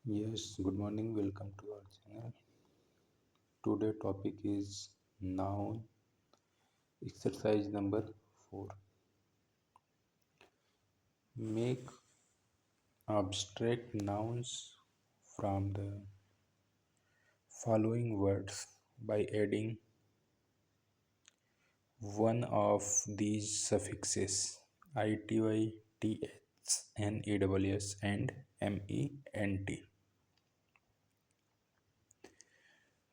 Yes, good morning. Welcome to our channel. Today topic is noun exercise number 4. Make abstract nouns from the following words by adding one of these suffixes ity, th, news and ment.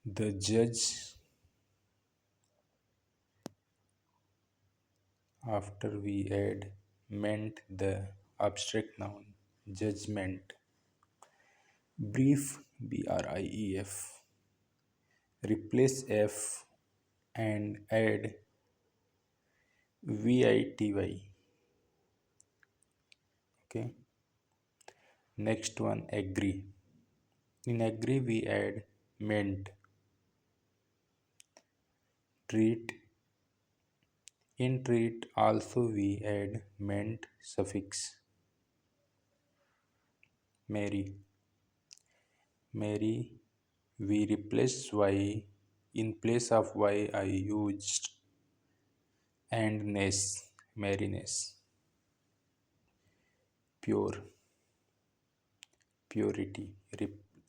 The judge. After we add meant the abstract noun judgment. Brief, brief. Replace f and add vity. Okay. Next one agree. In agree we add meant. Treat. In treat also we add meant suffix. Marry. Marry we replace y. In place of y I used and ness. Marriness. Pure. Purity.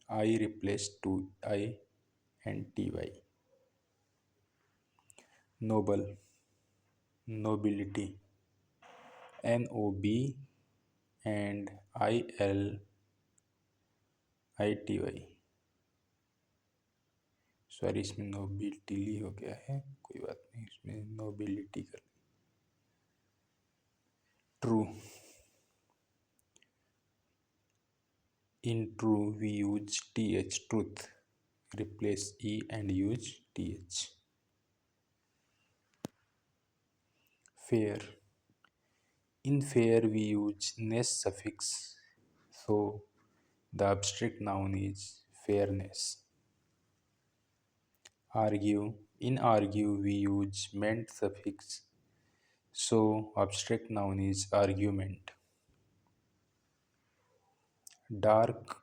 I replaced to I and ty. Noble. Nobility. NOB and ILITY. Sorry इसमें nobility हो गया है, कोई बात नहीं, इसमें nobility कर. True. In true we use th. Truth. Replace e and use th. Fair. In fair we use ness suffix, so the abstract noun is fairness. Argue. In argue we use ment suffix, so abstract noun is argument. Dark.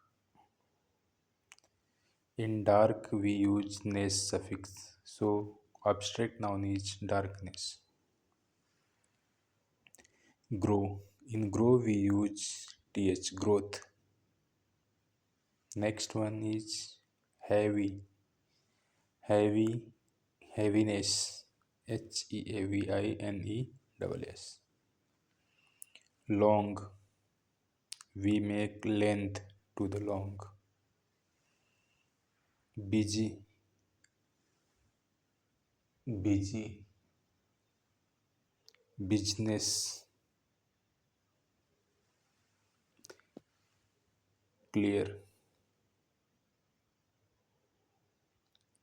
In dark we use ness suffix, so abstract noun is darkness. Grow. In grow we use th. Growth. Next one is heavy. Heavy. Heaviness. HEAVINESS. Long. We make length to the long. Busy. Busy. Business. Clear.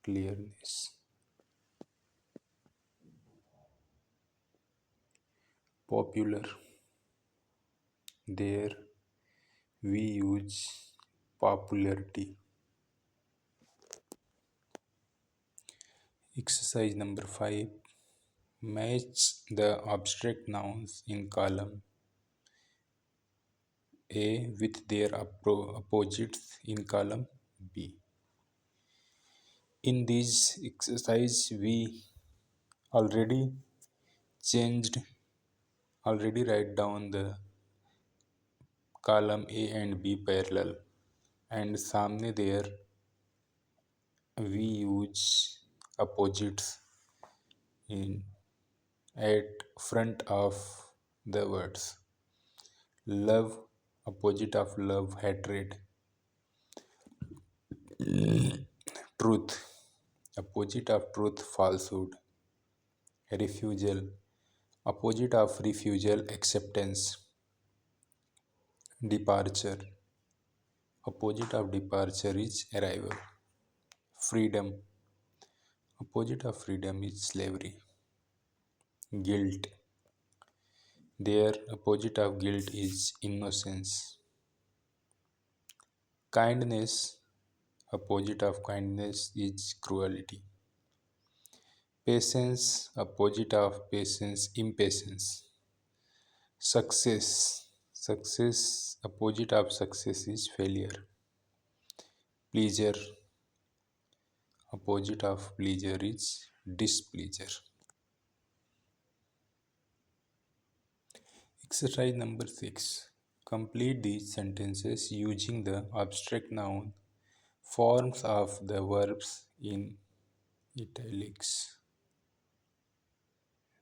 Clearness. Popular. There we use popularity. Exercise number 5. Match the abstract nouns in column A with their opposites in column B. In this exercise, we already changed, already write down the column A and B parallel, and samne there we use opposites in at front of the words. Love, opposite of love, hatred. Truth, opposite of truth, falsehood. Refusal, opposite of refusal, acceptance. Departure, opposite of departure is arrival. Freedom, opposite of freedom is slavery. Guilt, their opposite of guilt is innocence. Kindness, opposite of kindness is cruelty. Patience, opposite of patience, impatience. Success, success, opposite of success is failure. Pleasure, opposite of pleasure is displeasure. Exercise number 6. Complete these sentences using the abstract noun forms of the verbs in italics.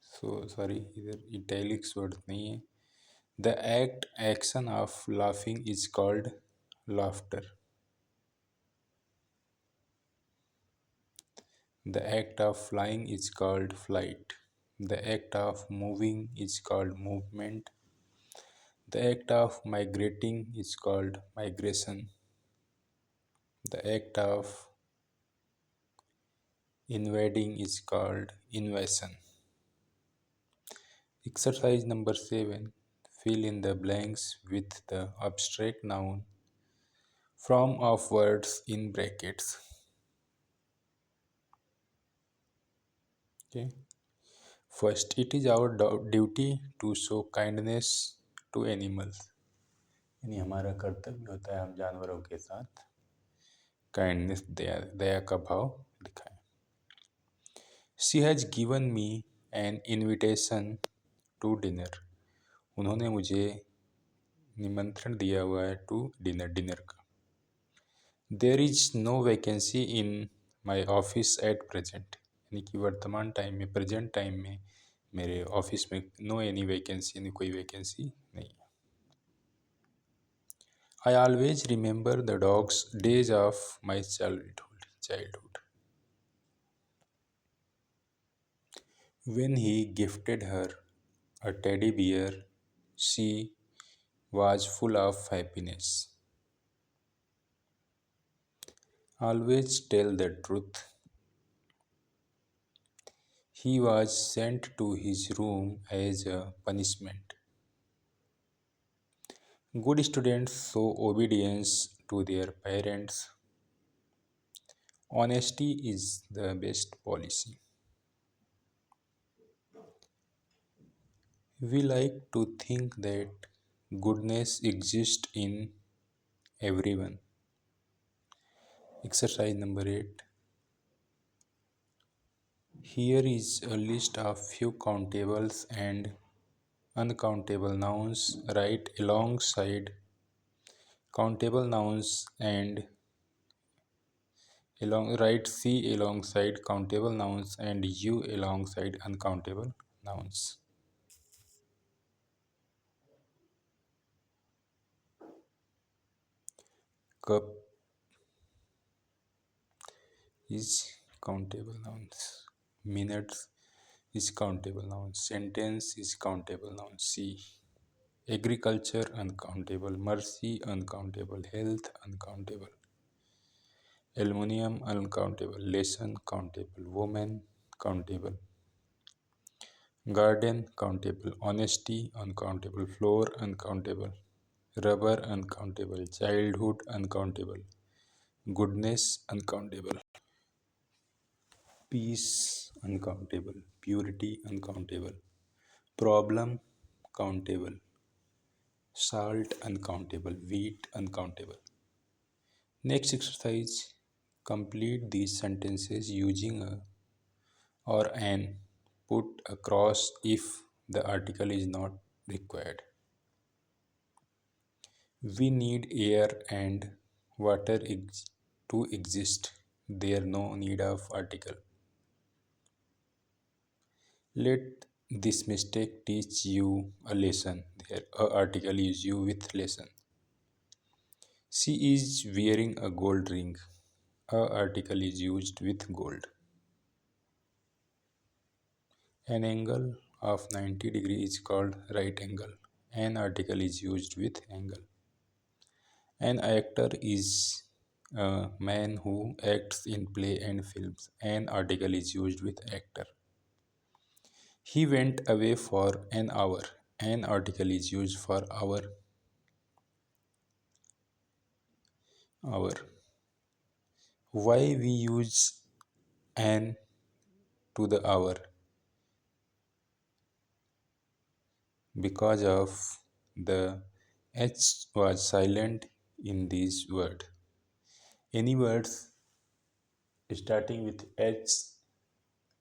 So sorry, इधर italics word नहीं है. The action of laughing is called laughter. The act of flying is called flight. The act of moving is called movement. The act of migrating is called migration. The act of invading is called invasion. Exercise number 7. Fill in the blanks with the abstract noun form of words in brackets. Okay. First, it is our duty to show kindness to animals. यानी हमारा कर्तव्य होता है हम जानवरों के साथ kindness दया का भाव दिखाएं. She has given me an invitation to dinner. उन्होंने मुझे निमंत्रण दिया हुआ है टू डिनर का. There is no vacancy in my office at present. यानी कि वर्तमान टाइम में प्रेजेंट टाइम में मेरे ऑफिस में नो एनी वैकेंसी यानी कोई वैकेंसी नहीं है. I always remember the dogs days of my childhood. When he gifted her a teddy bear, she was full of happiness. Always tell the truth. He was sent to his room as a punishment. Good students show obedience to their parents. Honesty is the best policy. We like to think that goodness exists in everyone. Exercise number 8. Here is a list of few countables and uncountable nouns. Write alongside countable nouns and write C alongside countable nouns and U alongside uncountable nouns. Cup is countable nouns. Minutes is countable nouns. Sentence is countable nouns. C. Agriculture uncountable. Mercy uncountable. Health uncountable. Aluminium uncountable. Lesson countable. Woman countable. Garden countable. Honesty uncountable. Floor uncountable. Rubber uncountable. Childhood uncountable. Goodness uncountable. Peace uncountable. Purity uncountable. Problem countable. Salt uncountable. Wheat uncountable. Next exercise. Complete these sentences using a or an. Put a cross if the article is not required. We need air and water to exist. There no need of article. Let this mistake teach you a lesson. There a article is you with lesson. She is wearing a gold ring. A article is used with gold. An angle of 90 degree is called right angle. An article is used with angle. An actor is a man who acts in play and films. An article is used with actor. He went away for an hour. An article is used for hour. Hour. Why we use an to the hour? Because of the H was silent in this word. Any words starting with H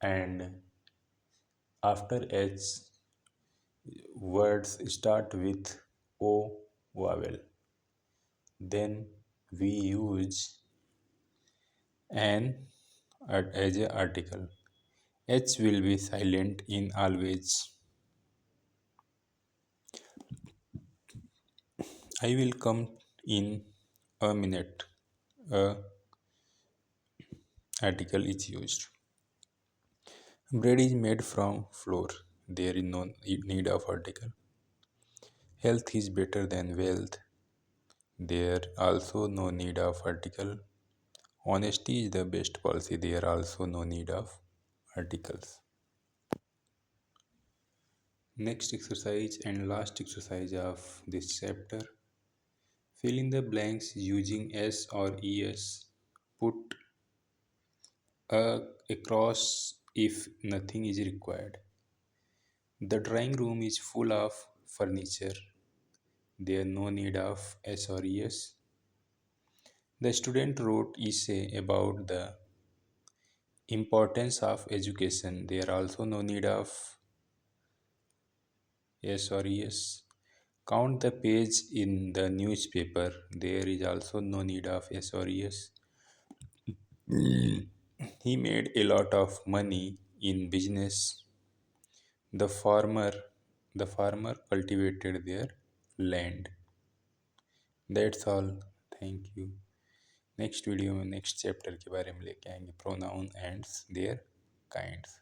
and after H words start with O vowel. Then we use an as a article. H will be silent in always. I will come in a minute. A article is used. Bread is made from flour. There is no need of article. Health is better than wealth. There also no need of article. Honesty is the best policy. There also no need of articles. Next exercise and last exercise of this chapter. Fill in the blanks using S or ES. Put a cross if nothing is required. The drawing room is full of furniture. There no need of S or ES. The student wrote essay about the importance of education. There also no need of S or ES. Count the page in the newspaper. There is also no need of S or ES. He made a lot of money in business. The farmer the farmer cultivated their land. That's all. Thank you. Next video में next chapter के बारे में लेके आएंगे pronoun ends there kinds.